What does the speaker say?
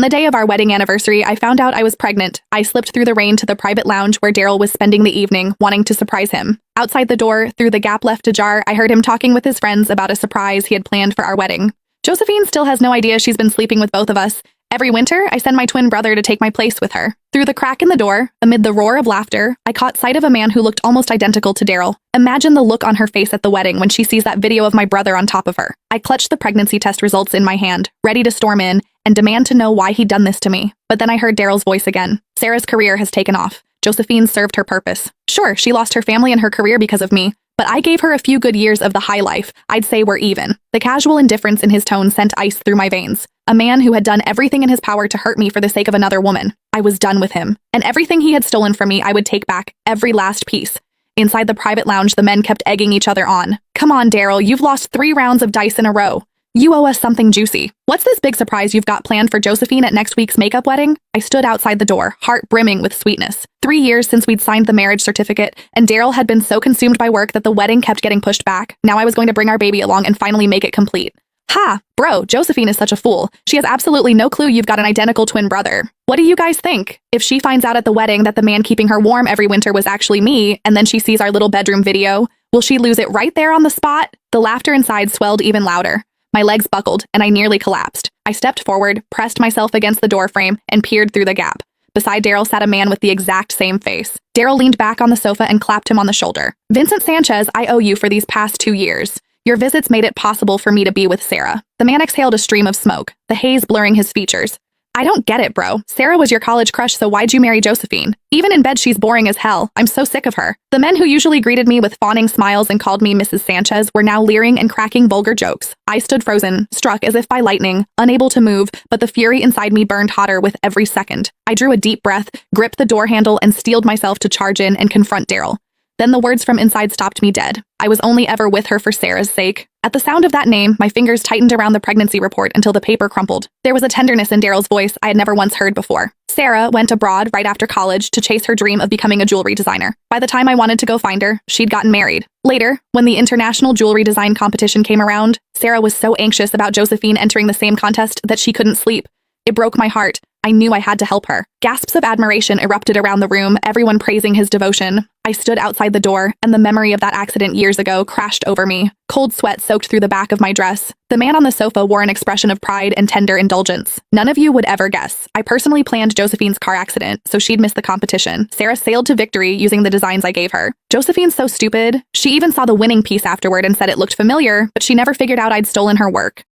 On the day of our wedding anniversary, I found out I was pregnant. I slipped through the rain to the private lounge where Daryl was spending the evening, wanting to surprise him. Outside the door, through the gap left ajar, I heard him talking with his friends about a surprise he had planned for our wedding. Josephine still has no idea she's been sleeping with both of us. Every winter, I send my twin brother to take my place with her. Through the crack in the door, amid the roar of laughter, I caught sight of a man who looked almost identical to Daryl. Imagine the look on her face at the wedding when she sees that video of my brother on top of her. I clutched the pregnancy test results in my hand, ready to storm in and demand to know why he'd done this to me. But then I heard Daryl's voice again. Sarah's career has taken off. Josephine served her purpose. Sure, she lost her family and her career because of me, but I gave her a few good years of the high life. I'd say we're even. The casual indifference in his tone sent ice through my veins. A man who had done everything in his power to hurt me for the sake of another woman. I was done with him. And everything he had stolen from me, I would take back, every last piece. Inside the private lounge, the men kept egging each other on. Come on, Daryl, you've lost 3 rounds of dice in a row. You owe us something juicy. What's this big surprise you've got planned for Josephine at next week's makeup wedding? I stood outside the door, heart brimming with sweetness. 3 years since we'd signed the marriage certificate, and Daryl had been so consumed by work that the wedding kept getting pushed back. Now I was going to bring our baby along and finally make it complete. Ha! Bro, Josephine is such a fool. She has absolutely no clue you've got an identical twin brother. What do you guys think? If she finds out at the wedding that the man keeping her warm every winter was actually me, and then she sees our little bedroom video, will she lose it right there on the spot? The laughter inside swelled even louder. My legs buckled, and I nearly collapsed. I stepped forward, pressed myself against the doorframe, and peered through the gap. Beside Daryl sat a man with the exact same face. Daryl leaned back on the sofa and clapped him on the shoulder. Vincent Sanchez, I owe you for these past 2 years. Your visits made it possible for me to be with Sarah. The man exhaled a stream of smoke, the haze blurring his features. I don't get it, bro. Sarah was your college crush, so why'd you marry Josephine? Even in bed, she's boring as hell. I'm so sick of her. The men who usually greeted me with fawning smiles and called me Mrs. Sanchez were now leering and cracking vulgar jokes. I stood frozen, struck as if by lightning, unable to move, but the fury inside me burned hotter with every second. I drew a deep breath, gripped the door handle, and steeled myself to charge in and confront Daryl. Then the words from inside stopped me dead. I was only ever with her for Sarah's sake. At the sound of that name, my fingers tightened around the pregnancy report until the paper crumpled. There was a tenderness in Daryl's voice I had never once heard before. Sarah went abroad right after college to chase her dream of becoming a jewelry designer. By the time I wanted to go find her, she'd gotten married. Later, when the international jewelry design competition came around, Sarah was so anxious about Josephine entering the same contest that she couldn't sleep. It broke my heart. I knew I had to help her. Gasps of admiration erupted around the room, everyone praising his devotion. I stood outside the door, and the memory of that accident years ago crashed over me. Cold sweat soaked through the back of my dress. The man on the sofa wore an expression of pride and tender indulgence. None of you would ever guess. I personally planned Josephine's car accident, so she'd miss the competition. Sarah sailed to victory using the designs I gave her. Josephine's so stupid. She even saw the winning piece afterward and said it looked familiar, but she never figured out I'd stolen her work.